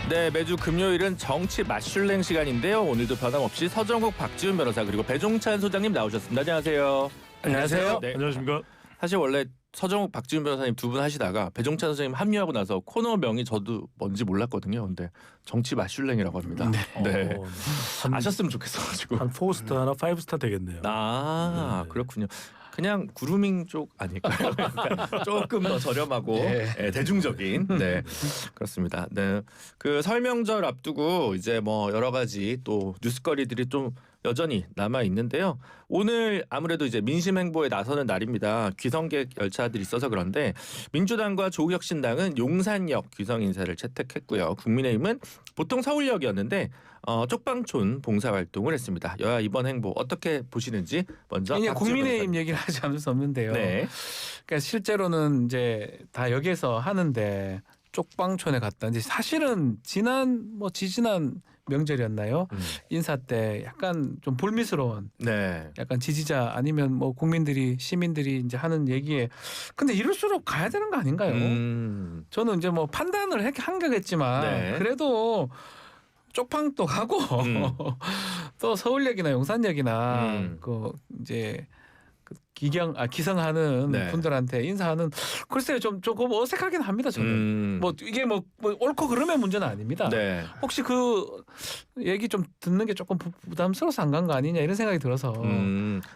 네, 매주 금요일은 정치 맛슐랭 시간인데요. 오늘도 변함없이 서정욱, 박지훈 변호사 그리고 배종찬 소장님 나오셨습니다. 안녕하세요. 안녕하세요. 네. 안녕하십니까. 사실 원래 서정욱, 박지훈 변호사님 두 분 하시다가 배종찬 소장님 합류하고 나서 코너 명이 저도 뭔지 몰랐거든요. 근데 정치 맛슐랭이라고 합니다. 네. 아셨으면 좋겠어가지고. 한 4스타나 5스타 되겠네요. 아, 네. 그렇군요. 그냥 그루밍 쪽 아닐까요? 그러니까 조금 더 저렴하고 네, 대중적인. 네, 그렇습니다. 네, 그 설명절 앞두고 이제 뭐 여러 가지 또 뉴스거리들이 좀 여전히 남아 있는데요. 오늘 아무래도 이제 민심 행보에 나서는 날입니다. 귀성객 열차들이 있어서 그런데 민주당과 조국혁신당은 용산역 귀성 인사를 채택했고요. 국민의힘은 보통 서울역이었는데 쪽방촌 봉사 활동을 했습니다. 여야 이번 행보 어떻게 보시는지 먼저 이제 박지훈 국민의힘 변호사님. 얘기를 하지 않을 수 없는데요. 네. 그러니까 실제로는 이제 다 여기에서 하는데 쪽방촌에 갔다. 이제 사실은 지지난 명절이었나요? 인사 때 약간 좀 불미스러운 네. 약간 지지자 아니면 뭐 시민들이 이제 하는 얘기에 근데 이럴수록 가야 되는 거 아닌가요? 저는 이제 뭐 판단을 한 거겠지만 네. 그래도 쪽방도 가고 또 서울역이나 용산역이나 그 이제 기성하는 네. 분들한테 인사하는 글쎄요 좀 조금 어색하긴 합니다 저는. 뭐 이게 뭐 옳고 그름의 문제는 아닙니다. 네. 혹시 그 얘기 좀 듣는 게 조금 부담스러워서 안 간 거 아니냐 이런 생각이 들어서.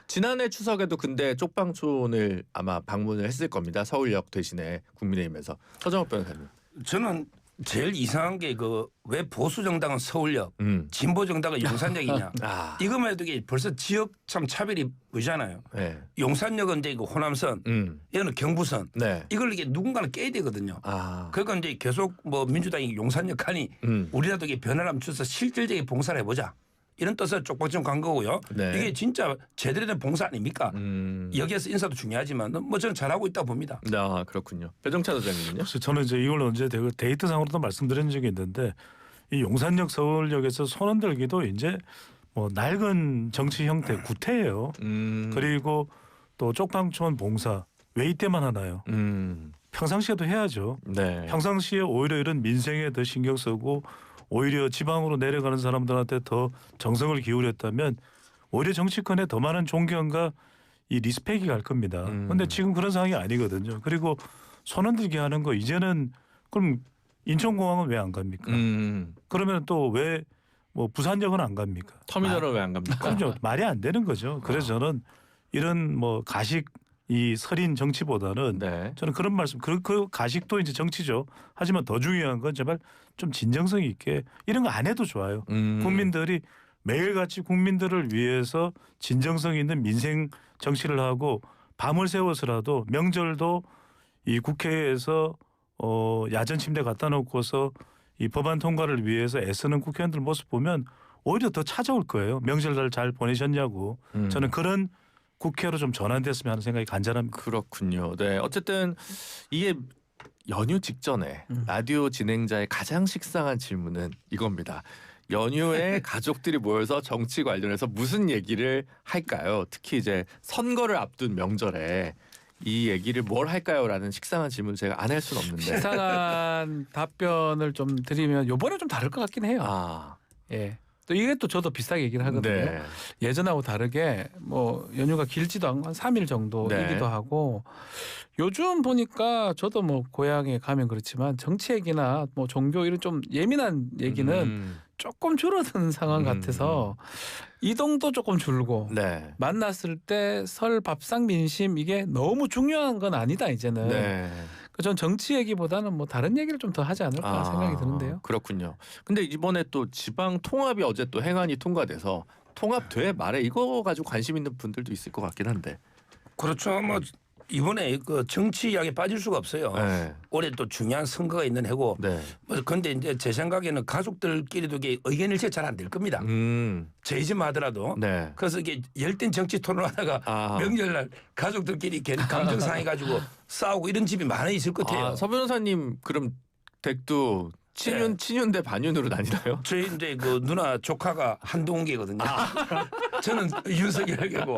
지난해 추석에도 근데 쪽방촌을 아마 방문을 했을 겁니다. 서울역 대신에 국민의힘에서. 서정욱 변호사님. 저는 제일 이상한 게 그 왜 보수 정당은 서울역, 진보 정당은 용산역이냐. 아. 이것만 해도 이게 벌써 지역 참 차별이 보이잖아요. 네. 용산역은 이제 그 호남선, 얘는 경부선. 네. 이걸 이게 누군가는 깨야 되거든요. 아. 그러니까 이제 계속 뭐 민주당이 용산역 하니 우리라도 이게 변화를 한번 줘서 실질적인 봉사를 해보자. 이런 뜻으로 쪽방촌 간 거고요. 네. 이게 진짜 제대로 된 봉사 아닙니까? 여기에서 인사도 중요하지만 뭐 저는 잘하고 있다고 봅니다. 아, 그렇군요. 배종찬 소장님은요? 혹시 저는 이제 이걸 언제 데이트상으로도 말씀드린 적이 있는데 이 용산역 서울역에서 손 흔들기도 이제 뭐 낡은 정치 형태 구태예요. 그리고 또 쪽방촌 봉사 왜 이때만 하나요? 평상시에도 해야죠. 네. 평상시에 오히려 이런 민생에 더 신경 쓰고 오히려 지방으로 내려가는 사람들한테 더 정성을 기울였다면 오히려 정치권에 더 많은 존경과 이 리스펙이 갈 겁니다. 그런데 지금 그런 상황이 아니거든요. 그리고 손 흔들기 하는 거 이제는 그럼 인천공항은 왜 안 갑니까? 그러면 또 왜 뭐 부산역은 안 갑니까? 터미널은 왜 안 갑니까? 그럼요. 말이 안 되는 거죠. 그래서 저는 이런 뭐 가식 이 설인 정치보다는 네. 저는 그런 말씀 그 가식도 이제 정치죠. 하지만 더 중요한 건 제발 좀 진정성 있게 이런 거 안 해도 좋아요. 국민들이 매일같이 국민들을 위해서 진정성 있는 민생 정치를 하고 밤을 새워서라도 명절도 이 국회에서 야전 침대 갖다 놓고서 이 법안 통과를 위해서 애쓰는 국회의원들 모습 보면 오히려 더 찾아올 거예요. 명절날 잘 보내셨냐고. 저는 그런 국회로 좀 전환됐으면 하는 생각이 간절합니다. 그렇군요. 네. 어쨌든 이게 연휴 직전에 라디오 진행자의 가장 식상한 질문은 이겁니다. 연휴에 가족들이 모여서 정치 관련해서 무슨 얘기를 할까요? 특히 이제 선거를 앞둔 명절에 이 얘기를 뭘 할까요?라는 식상한 질문 제가 안 할 수는 없는데. 식상한 답변을 좀 드리면 요번에 좀 다를 것 같긴 해요. 아. 예. 또 이게 또 저도 비슷하게 얘기를 하거든요. 네. 예전하고 다르게 뭐 연휴가 길지도 않고 한 3일 정도이기도 네. 하고 요즘 보니까 저도 뭐 고향에 가면 그렇지만 정치 얘기나 뭐 종교 이런 좀 예민한 얘기는 조금 줄어든 상황 같아서 이동도 조금 줄고 네. 만났을 때 설 밥상 민심 이게 너무 중요한 건 아니다 이제는. 네. 전 정치 얘기보다는 뭐 다른 얘기를 좀 더 하지 않을까 생각이 드는데요. 그렇군요. 근데 이번에 또 지방 통합이 어제 또 행안이 통과돼서 통합돼 말해 이거 가지고 관심 있는 분들도 있을 것 같긴 한데. 그렇죠. 뭐 이번에 그 정치 이야기 빠질 수가 없어요. 네. 올해 또 중요한 선거가 있는 해고. 네. 뭐 근데 이제 제 생각에는 가족들끼리도 이게 의견 일치 잘 안 될 겁니다. 저희 집 하더라도. 네. 그래서 이게 열띤 정치 토론하다가 명절날 가족들끼리 괜히 감정 상해가지고 싸우고 이런 집이 많이 있을 것 같아요. 서 변호사님 그럼 댁도 친윤 대 반윤으로 나뉘나요? 저희 이제 그 누나 조카가 한동훈계거든요. 저는 윤석열계고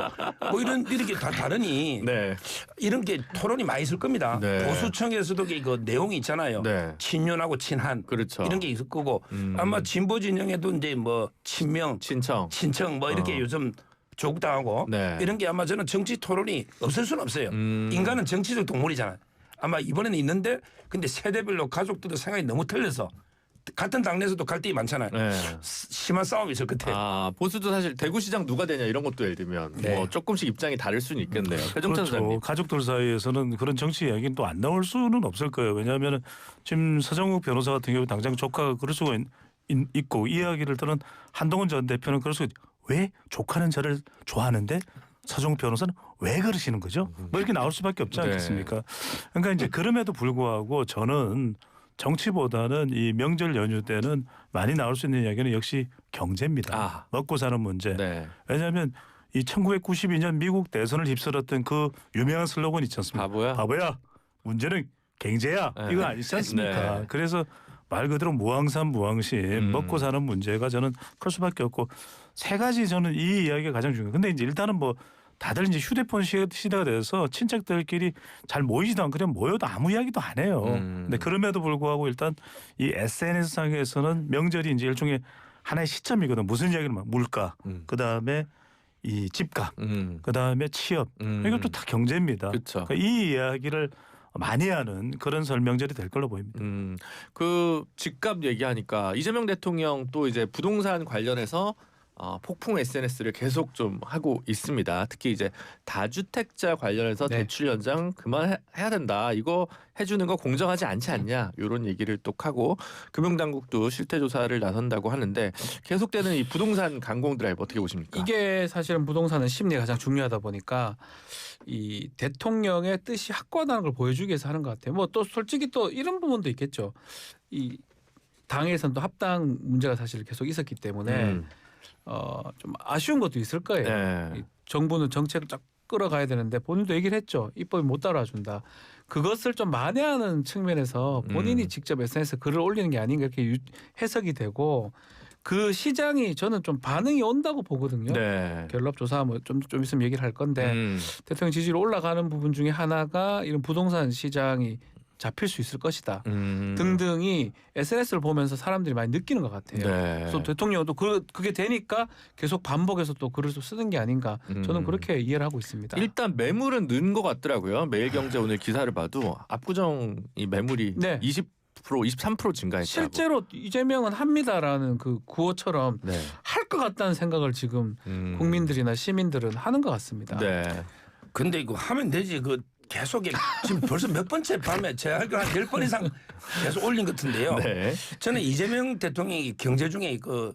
뭐 이렇게 다 다르니 네. 이런 게 토론이 많이 있을 겁니다. 네. 보수층에서도 그 내용이 있잖아요. 네. 친윤하고 친한 그렇죠. 이런 게 있을 거고 아마 진보 진영에도 이제 뭐 친명, 친청. 뭐 이렇게 요즘 조국당하고 네. 이런 게 아마 저는 정치 토론이 없을 수는 없어요. 인간은 정치적 동물이잖아요. 아마 이번에는 있는데 근데 세대별로 가족들도 생각이 너무 틀려서 같은 당내에서도 갈등이 많잖아요. 네. 심한 싸움이 있을 것 같아요. 아 보수도 사실 대구시장 누가 되냐 이런 것도 예를 들면 네. 뭐 조금씩 입장이 다를 수는 있겠네요. 배종찬 그렇죠. 소장님. 가족들 사이에서는 그런 정치 이야기는 또 안 나올 수는 없을 거예요. 왜냐하면 지금 서정욱 변호사 같은 경우 당장 조카가 그럴 수가 있고 이 이야기를 들은 한동훈 전 대표는 그럴 수가 왜 조카는 저를 좋아하는데 서정욱 변호사는 왜 그러시는 거죠? 뭐 이렇게 나올 수밖에 없지 네. 않겠습니까? 그러니까 이제 그럼에도 불구하고 저는 정치보다는 이 명절 연휴 때는 많이 나올 수 있는 이야기는 역시 경제입니다. 아. 먹고 사는 문제. 네. 왜냐하면 이 1992년 미국 대선을 휩쓸었던 그 유명한 슬로건 있지 않습니까? 바보야. 문제는 경제야. 네. 이거 아니지 않습니까? 네. 그래서 말 그대로 무항산 무항심 먹고 사는 문제가 저는 클 수밖에 없고 세 가지 저는 이 이야기가 가장 중요해요. 근데 이제 일단은 뭐 다들 이제 휴대폰 시대가 돼서 친척들끼리 잘 모이지도 않고 그냥 모여도 아무 이야기도 안 해요. 근데 그럼에도 불구하고 일단 이 SNS상에서는 명절이 이제 일종의 하나의 시점이거든. 무슨 이야기를 막 물가, 그다음에 이 집값, 그다음에 취업, 이것도 다 경제입니다. 그렇죠. 그러니까 이 이야기를 많이 하는 그런 설 명절이 될 걸로 보입니다. 그 집값 얘기하니까 이재명 대통령 또 이제 부동산 관련해서 폭풍 SNS를 계속 좀 하고 있습니다. 특히 이제 다주택자 관련해서 네. 대출 연장 그만해야 된다. 이거 해주는 거 공정하지 않지 않냐. 이런 얘기를 또 하고 금융당국도 실태 조사를 나선다고 하는데 계속되는 이 부동산 강공 드라이브 어떻게 보십니까? 이게 사실은 부동산은 심리가 가장 중요하다 보니까 이 대통령의 뜻이 확고하다는 걸 보여주기 위해서 하는 것 같아요. 뭐 또 솔직히 또 이런 부분도 있겠죠. 이 당에서는 또 합당 문제가 사실 계속 있었기 때문에 좀 아쉬운 것도 있을 거예요. 네. 이 정부는 정책을 쫙 끌어가야 되는데 본인도 얘기를 했죠. 입법이 못 따라준다. 그것을 좀 만회하는 측면에서 본인이 직접 SNS 글을 올리는 게 아닌가 이렇게 해석이 되고 그 시장이 저는 좀 반응이 온다고 보거든요. 네. 갤럽 조사 뭐 좀 있으면 얘기를 할 건데 대통령 지지율 올라가는 부분 중에 하나가 이런 부동산 시장이 잡힐 수 있을 것이다 등등이 SNS를 보면서 사람들이 많이 느끼는 것 같아요. 네. 그래서 대통령도 그게 되니까 계속 반복해서 또 글을 또 쓰는 게 아닌가 저는 그렇게 이해를 하고 있습니다. 일단 매물은 는 것 같더라고요. 매일경제 오늘 기사를 봐도 압구정 이 매물이 네. 20% 23% 증가했다고. 실제로 이재명은 합니다라는 그 구호처럼 네. 할 것 같다는 생각을 지금 국민들이나 시민들은 하는 것 같습니다. 네. 근데 이거 하면 되지. 그 계속 지금 벌써 몇 번째 밤에 제가 한 10번 이상 계속 올린 것 같은데요. 네. 저는 이재명 대통령이 경제 중에 그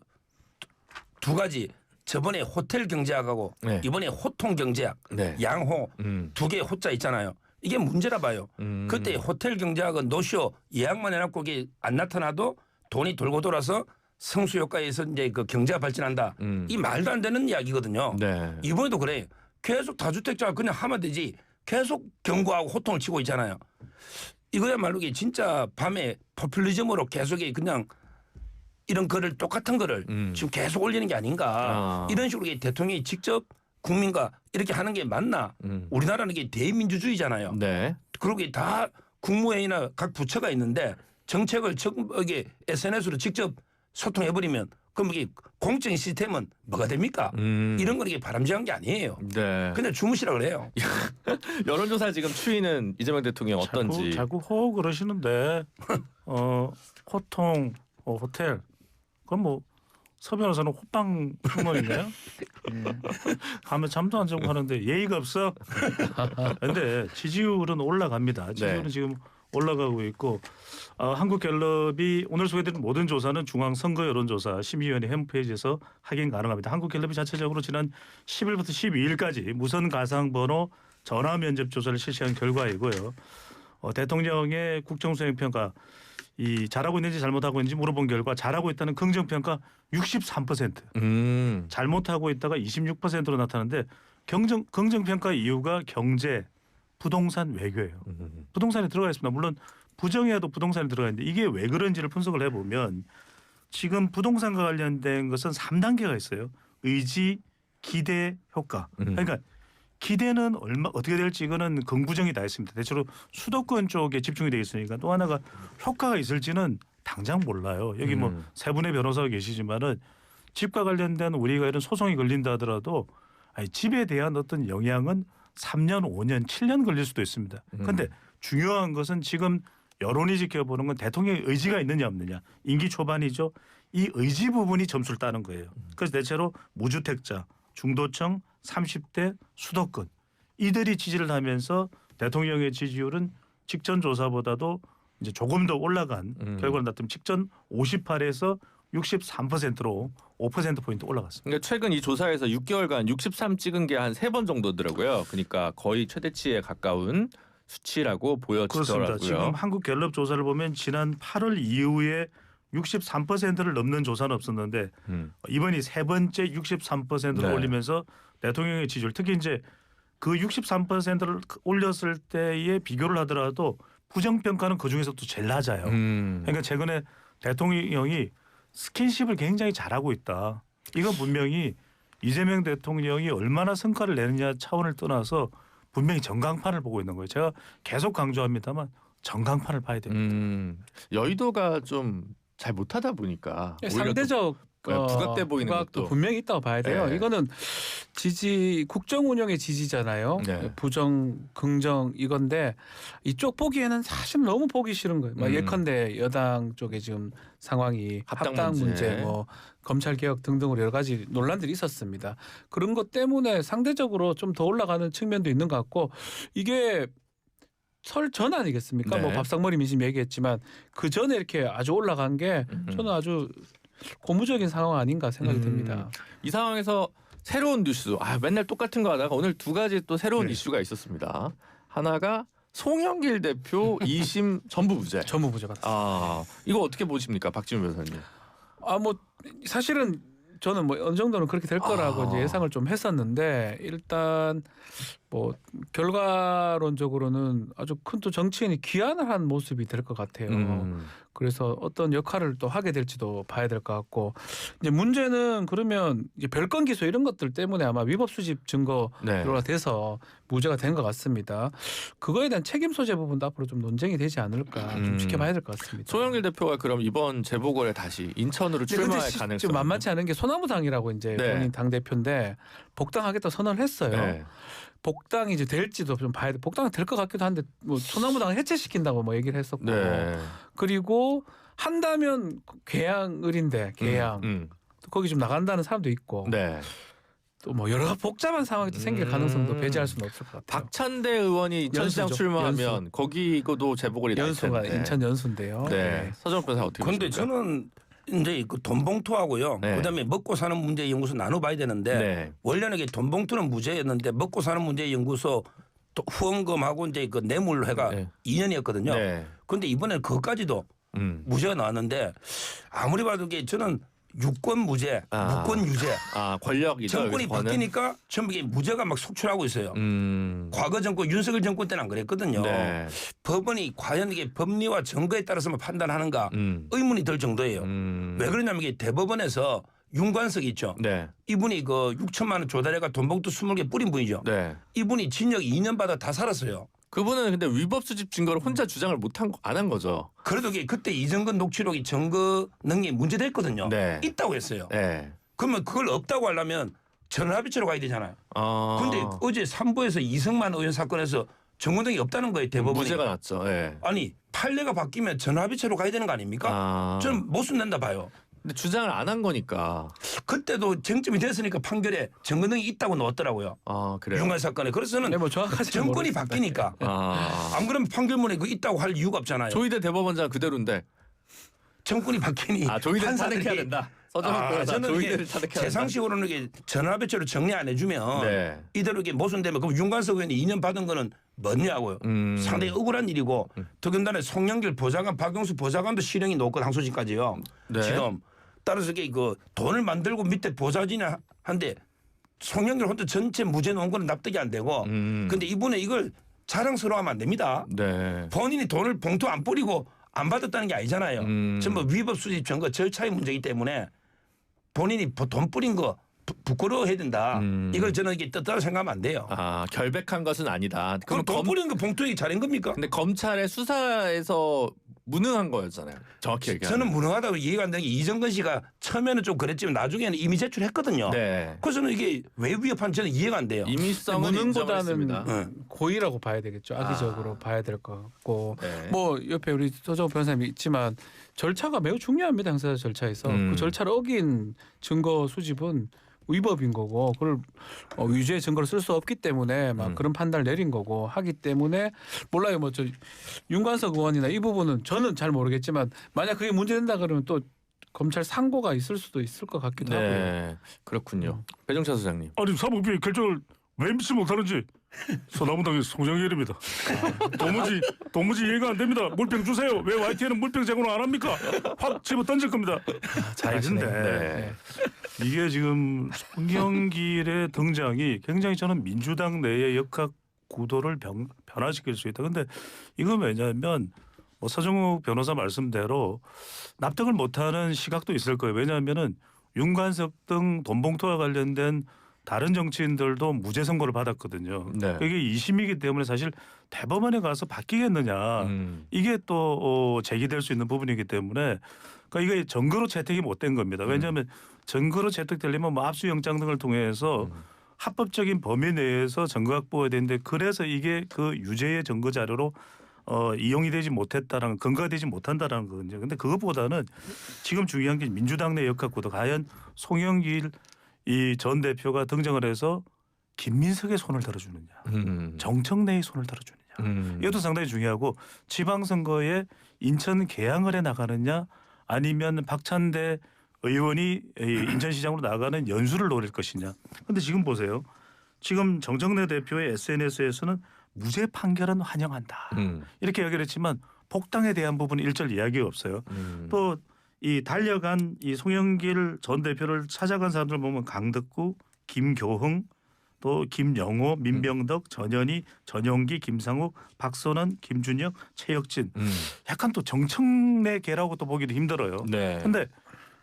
두 가지 저번에 호텔 경제학하고 네. 이번에 호통 경제학 네. 양호 두 개의 호자 있잖아요. 이게 문제라 봐요. 그때 호텔 경제학은 노쇼 예약만 해놓고 이게 안 나타나도 돈이 돌고 돌아서 성수 효과에서 이제 그 경제가 발전한다. 이 말도 안 되는 이야기거든요. 네. 이번에도 그래. 계속 다주택자가 그냥 하면 되지. 계속 경고하고 호통을 치고 있잖아요. 이거야말로 진짜 밤에 포퓰리즘으로 계속 그냥 이런 거를 똑같은 거를 지금 계속 올리는 게 아닌가. 이런 식으로 대통령이 직접 국민과 이렇게 하는 게 맞나. 우리나라는 이게 대민주주의잖아요. 네. 그리고 다 국무회의나 각 부처가 있는데 정책을 이게 SNS로 직접 소통해버리면 그럼 이게 공적인 시스템은 뭐가 됩니까? 이런 건 이게 바람직한 게 아니에요. 네. 근데 주무시라 그래요. 여론조사 지금 추이는 이재명 대통령 어떤지. 자꾸 호흡 그러시는데 호통 호텔 그럼 뭐 서 변호사는 호빵 흉내인가요? 가면 잠도 안 자고 하는데 예의가 없어. 그런데 지지율은 올라갑니다. 지지율은 네. 지금 올라가고 있고 한국갤럽이 오늘 소개드린 모든 조사는 중앙선거여론조사 심의위원회 홈페이지에서 확인 가능합니다. 한국갤럽이 자체적으로 지난 10일부터 12일까지 무선 가상번호 전화 면접 조사를 실시한 결과이고요. 대통령의 국정수행평가 이 잘하고 있는지 잘못하고 있는지 물어본 결과 잘하고 있다는 긍정평가 63%, 잘못하고 있다가 26%로 나타나는데 긍정평가 이유가 경제, 부동산, 외교예요. 부동산에 들어가 있습니다. 물론 부정해도 부동산에 들어가 있는데 이게 왜 그런지를 분석을 해보면 지금 부동산과 관련된 것은 3단계가 있어요. 의지, 기대, 효과. 그러니까 기대는 어떻게 될지 이거는 긍부정이 다 있습니다. 대체로 수도권 쪽에 집중이 되어 있으니까 또 하나가 효과가 있을지는 당장 몰라요. 여기 뭐 세 분의 변호사가 계시지만은 집과 관련된 우리가 이런 소송이 걸린다 하더라도 집에 대한 어떤 영향은 3년, 5년, 7년 걸릴 수도 있습니다. 그런데 중요한 것은 지금 여론이 지켜보는 건 대통령의 의지가 있느냐 없느냐. 임기 초반이죠. 이 의지 부분이 점수를 따는 거예요. 그래서 대체로 무주택자, 중도층, 30대, 수도권 이들이 지지를 하면서 대통령의 지지율은 직전 조사보다도 이제 조금 더 올라간 결과를 나타내면 직전 58에서 63%로 5%포인트 올라갔습니다. 그러니까 최근 이 조사에서 6개월간 63 찍은 게 한 3번 정도더라고요. 그러니까 거의 최대치에 가까운 수치라고 보여지더라고요. 그렇습니다. 지금 한국갤럽 조사를 보면 지난 8월 이후에 63%를 넘는 조사는 없었는데 이번이 세 번째 63%를 네. 올리면서 올리면서 대통령의 지지율 특히 이제 그 63%를 올렸을 때에 비교를 하더라도 부정평가는 그중에서도 제일 낮아요. 그러니까 최근에 대통령이 스킨십을 굉장히 잘하고 있다. 이건 분명히 이재명 대통령이 얼마나 성과를 내느냐 차원을 떠나서 분명히 전광판을 보고 있는 거예요. 제가 계속 강조합니다만 전광판을 봐야 됩니다. 여의도가 좀 잘 못하다 보니까 상대적 부각돼 보이는 부각도 것도 분명히 있다고 봐야 돼요. 네. 이거는 지지 국정 운영의 지지잖아요. 네. 부정, 긍정 이건데 이쪽 보기에는 사실 너무 보기 싫은 거예요. 막 예컨대 여당 쪽에 지금 상황이 합당 문제, 뭐 검찰 개혁 등등으로 여러 가지 논란들이 있었습니다. 그런 것 때문에 상대적으로 좀 더 올라가는 측면도 있는 것 같고 이게 설 전 아니겠습니까? 네. 뭐 밥상머리 민심 얘기했지만 그 전에 이렇게 아주 올라간 게 저는 아주 고무적인 상황 아닌가 생각이 듭니다. 이 상황에서 새로운 뉴스, 맨날 똑같은 거 하다가 오늘 두 가지 또 새로운 네. 이슈가 있었습니다. 하나가 송영길 대표 2심 전부 무죄. 전부 무죄 받았습니다. 이거 어떻게 보십니까, 박지훈 변호사님? 뭐 사실은 저는 뭐 어느 정도는 그렇게 될 거라고 이제 예상을 좀 했었는데 일단 뭐 결과론적으로는 아주 큰 또 정치인이 귀환을 한 모습이 될 것 같아요. 그래서 어떤 역할을 또 하게 될지도 봐야 될 것 같고 이제 문제는 그러면 이제 별건 기소 이런 것들 때문에 아마 위법 수집 증거가 돼서 무죄가 된 것 같습니다. 그거에 대한 책임 소재 부분도 앞으로 좀 논쟁이 되지 않을까 좀 지켜봐야 될 것 같습니다. 송영길 대표가 그럼 이번 재보궐에 다시 인천으로 출마할 가능성? 지금 만만치 않은 게 소나무당이라고 이제 본인 당 대표인데 복당하겠다 선언을 했어요. 네. 복당이 이제 될지도 좀 봐야 돼. 복당이 될 것 같기도 한데 뭐 소나무당을 해체시킨다고 뭐 얘기를 했었고 그리고 한다면 계양을인데 계양 또 거기 좀 나간다는 사람도 있고 또 뭐 여러 가지 복잡한 상황이 또 생길 가능성도 배제할 수는 없을 것 같아요. 박찬대 의원이 인천시장 연수죠. 출마하면 거기도 재보궐이 날 연수가 텐데. 인천 연수인데요. 네. 서정욱 변호사 어떻게 보십니까? 그런데 저는 이제 그 돈 봉투하고요. 네. 그다음에 먹고 사는 문제 연구소 나눠봐야 되는데 원래는 이게 돈 봉투는 무죄였는데 먹고 사는 문제 연구소 또 후원금하고 이제 그 뇌물회가 2년이었거든요. 그런데 이번에는 그것까지도 무죄가 나왔는데 아무리 봐도 이게 저는 유권 무죄, 무권 유죄. 권력이죠. 정권이 바뀌니까 전부 이게 무죄가 막 속출하고 있어요. 과거 정권 윤석열 정권 때는 안 그랬거든요. 법원이 과연 이게 법리와 증거에 따라서만 판단하는가 의문이 들 정도예요. 왜 그러냐면 이게 대법원에서 윤관석 있죠. 이분이 그 6천만 원 조달해가 돈봉투 20개 뿌린 분이죠. 이분이 징역 2년 받아 다 살았어요. 그분은 근데 위법 수집 증거를 혼자 주장을 안 한 거죠. 그래도 그때 이정근 녹취록이 증거 능력이 문제됐거든요. 있다고 했어요. 그러면 그걸 없다고 하려면 전원합의체로 가야 되잖아요. 그런데 어제 3부에서 이승만 의원 사건에서 증거 등이 없다는 거예요. 대법원이. 무죄가 났죠. 아니 판례가 바뀌면 전원합의체로 가야 되는 거 아닙니까? 저는 못 쓴다 봐요. 근데 주장을 안 한 거니까. 그때도 쟁점이 됐으니까 판결에 증거 등이 있다고 넣었더라고요. 그래요? 윤관 사건에. 그래서 저는 뭐 정확하지 정권이 바뀌니까. 안 그러면 판결문에 그 있다고 할 이유가 없잖아요. 조희대 대법원장 그대로인데. 정권이 바뀌니 조희대를 타득해야 된다. 저는 조희대를 타득해야 된다. 세상식으로는 이게 전화배치로 정리 안 해주면 이대로 이게 모순되면 그럼 윤관석 의원이 2년 받은 거는 뭐냐고요. 상당히 억울한 일이고 더군다나 송영길 보좌관, 박영수 보좌관도 실형이 높고 항소심까지요. 지금 따라서 이게 그 돈을 만들고 밑에 보좌진이 한데 송영길 혼자 전체 무죄 놓은 거는 납득이 안 되고 근데 이분은 이걸 자랑스러워하면 안 됩니다. 네. 본인이 돈을 봉투 안 뿌리고 안 받았다는 게 아니잖아요. 전부 위법 수집 증거 절차의 문제이기 때문에 본인이 돈 뿌린 거 부끄러워해야 된다. 이걸 저는 이게 뜻다고 생각하면 안 돼요. 아, 결백한 것은 아니다. 그럼 돈 뿌리는 거 봉투에 잘한 겁니까? 근데 검찰의 수사에서 무능한 거였잖아요. 정확히 얘기하면. 저는 무능하다고 이해가 안 되는 게 이정근 씨가 처음에는 좀 그랬지만 나중에는 이미 제출했거든요. 네. 그래서 저는 이게 왜 위협하는지 저는 이해가 안 돼요. 임의성은 무능보다는 인정했습니다. 고의라고 봐야 되겠죠. 악의적으로 봐야 될 것 같고 네. 뭐 옆에 우리 서정호 변호사님이 있지만 절차가 매우 중요합니다. 형사 절차에서 그 절차를 어긴 증거 수집은 위법인 거고 그걸 위조의 증거로 쓸 수 없기 때문에 막 그런 판단을 내린 거고 하기 때문에 몰라요. 뭐 저 윤관석 의원이나 이 부분은 저는 잘 모르겠지만 만약 그게 문제된다 그러면 또 검찰 상고가 있을 수도 있을 것 같기도 하고요. 네. 그렇군요. 배종찬 소장님. 아니 사법부의 결정을 왜 믿지 못하는지 소나무당의 송정일입니다. 도무지 이해가 안 됩니다. 물병 주세요. 왜 YTN은 물병 제공을 안 합니까? 확 집어 던질 겁니다. 잘하시네요. 네. 이게 지금 송영길의 등장이 굉장히 저는 민주당 내의 역학 구도를 변화시킬 수 있다. 근데 이건 왜냐하면 뭐 서정욱 변호사 말씀대로 납득을 못하는 시각도 있을 거예요. 왜냐하면은 윤관석 등 돈봉투와 관련된 다른 정치인들도 무죄 선고를 받았거든요. 네. 이게 2심이기 때문에 사실 대법원에 가서 바뀌겠느냐 이게 또 제기될 수 있는 부분이기 때문에 그러니까 이게 증거로 채택이 못 된 겁니다. 왜냐하면 증거로 채택되려면 뭐 압수영장 등을 통해서 합법적인 범위 내에서 증거 확보해야 되는데 그래서 이게 그 유죄의 증거 자료로 이용이 되지 못했다라는 근거가 되지 못한다라는 거거든요. 그런데 그것보다는 지금 중요한 게 민주당 내 역학구도 과연 송영길 이 전 대표가 등장을 해서 김민석의 손을 들어주느냐, 정청래의 손을 들어주느냐, 이것도 상당히 중요하고 지방선거에 인천 개항을 해 나가느냐, 아니면 박찬대 의원이 인천시장으로 나가는 연수를 노릴 것이냐. 그런데 지금 보세요. 지금 정청래 대표의 SNS에서는 무죄 판결은 환영한다. 이렇게 이야기를 했지만 복당에 대한 부분은 일절 이야기가 없어요. 또 이 달려간 이 송영길 전 대표를 찾아간 사람들 보면 강덕구, 김교흥, 또 김영호, 민병덕, 전현희, 전용기, 김상욱, 박선원, 김준영, 최혁진. 약간 또 정청래계라고 또 보기도 힘들어요. 네. 근데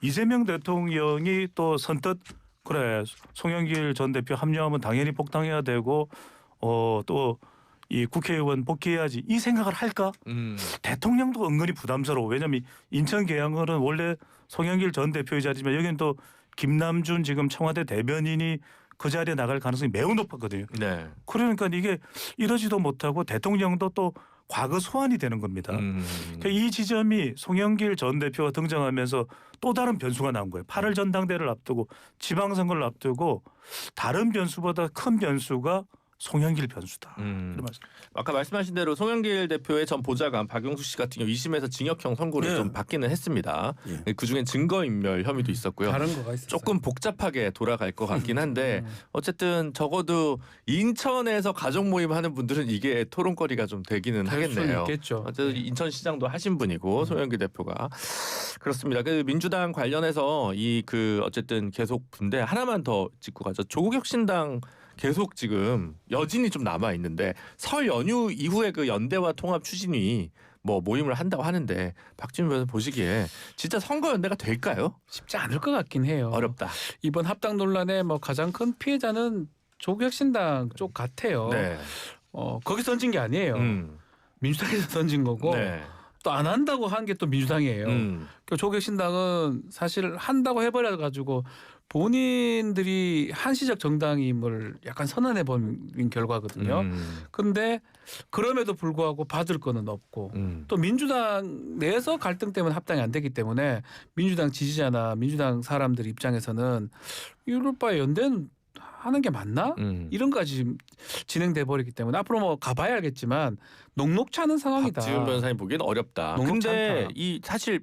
이재명 대통령이 또 선뜻 그래 송영길 전 대표 합류하면 당연히 복당해야 되고 또 이 국회의원 복귀해야지 이 생각을 할까? 대통령도 은근히 부담스러워. 왜냐하면 인천 계양을은 원래 송영길 전 대표의 자리지만 여기는 또 김남준 지금 청와대 대변인이 그 자리에 나갈 가능성이 매우 높았거든요. 네. 그러니까 이게 이러지도 못하고 대통령도 또 과거 소환이 되는 겁니다. 그러니까 이 지점이 송영길 전 대표가 등장하면서 또 다른 변수가 나온 거예요. 8월 전당대회를 앞두고 지방선거를 앞두고 다른 변수보다 큰 변수가 송영길 변수다. 아까 말씀하신 대로 송영길 대표의 전 보좌관 박용수 씨 같은 경우 2심에서 징역형 선고를 네. 좀 받기는 했습니다. 예. 그중엔 증거인멸 혐의도 있었고요. 다른 거가 있었어요. 조금 복잡하게 돌아갈 것 같긴 한데 어쨌든 적어도 인천에서 가족 모임 하는 분들은 이게 토론거리가 좀 되기는 하겠네요. 있겠죠. 어쨌든 인천시장도 하신 분이고 송영길 대표가 그렇습니다. 그 민주당 관련해서 이 그 어쨌든 계속 분데 하나만 더 짚고 가죠. 조국혁신당 계속 지금 여진이 좀 남아 있는데 설 연휴 이후에 그 연대와 통합 추진위 뭐 모임을 한다고 하는데 박지훈 변호사 보시기에 진짜 선거 연대가 될까요? 쉽지 않을 것 같긴 해요. 어렵다. 이번 합당 논란의 뭐 가장 큰 피해자는 조국혁신당 쪽 같아요. 네. 거기서 던진 게 아니에요. 민주당에서 던진 거고 네. 또 안 한다고 한 게 또 민주당이에요. 그러니까 조국혁신당은 사실 한다고 해버려 가지고 본인들이 한시적 정당임을 약간 선언해 버린 결과거든요. 근데 그럼에도 불구하고 받을 거는 없고 또 민주당 내에서 갈등 때문에 합당이 안 되기 때문에 민주당 지지자나 민주당 사람들 입장에서는 이럴 바에 연대는 하는 게 맞나? 이런 까지 진행돼 버리기 때문에 앞으로 뭐 가봐야 알겠지만 녹록치 않은 상황이다. 박지훈 변호사님 보기에는 어렵다. 녹록치 근데 않다. 이 사실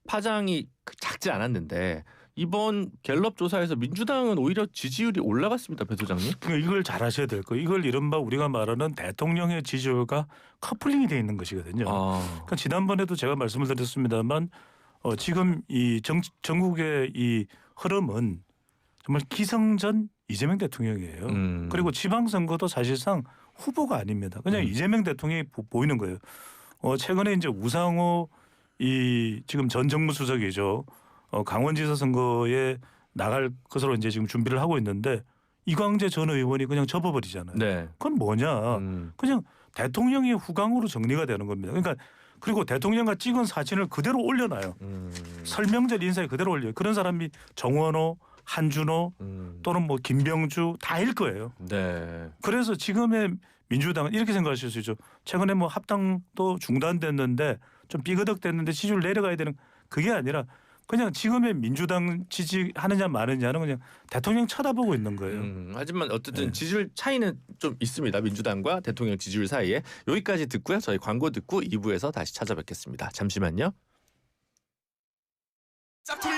파장이 작지 않았는데 이번 갤럽 조사에서 민주당은 오히려 지지율이 올라갔습니다, 배 소장님. 그러니까 이걸 잘 하셔야 될 거예요. 이걸 이른바 우리가 말하는 대통령의 지지율과 커플링이 돼 있는 것이거든요. 그러니까 지난번에도 제가 말씀을 드렸습니다만 지금 이 전국의 이 흐름은 정말 기승전 이재명 대통령이에요. 그리고 지방선거도 사실상 후보가 아닙니다. 그냥 이재명 대통령이 보이는 거예요. 최근에 이제 우상호 이 지금 전 정무수석이죠. 강원지사 선거에 나갈 것으로 이제 지금 준비를 하고 있는데 이광재 전 의원이 그냥 접어버리잖아요. 네. 그건 뭐냐? 그냥 대통령이 후광으로 정리가 되는 겁니다. 그러니까 그리고 대통령과 찍은 사진을 그대로 올려놔요. 설명절 인사에 그대로 올려요. 그런 사람이 정원호, 한준호 또는 뭐 김병주 다일 거예요. 네. 그래서 지금의 민주당은 이렇게 생각하실 수 있죠. 최근에 뭐 합당도 중단됐는데 좀 삐그덕됐는데 지지율 내려가야 되는 그게 아니라 그냥 지금의 민주당 지지하느냐 마느냐는 그냥 대통령 쳐다보고 있는 거예요. 하지만 어쨌든 네. 지지율 차이는 좀 있습니다. 민주당과 대통령 지지율 사이에. 여기까지 듣고요. 저희 광고 듣고 2부에서 다시 찾아뵙겠습니다. 잠시만요. 짝퉁이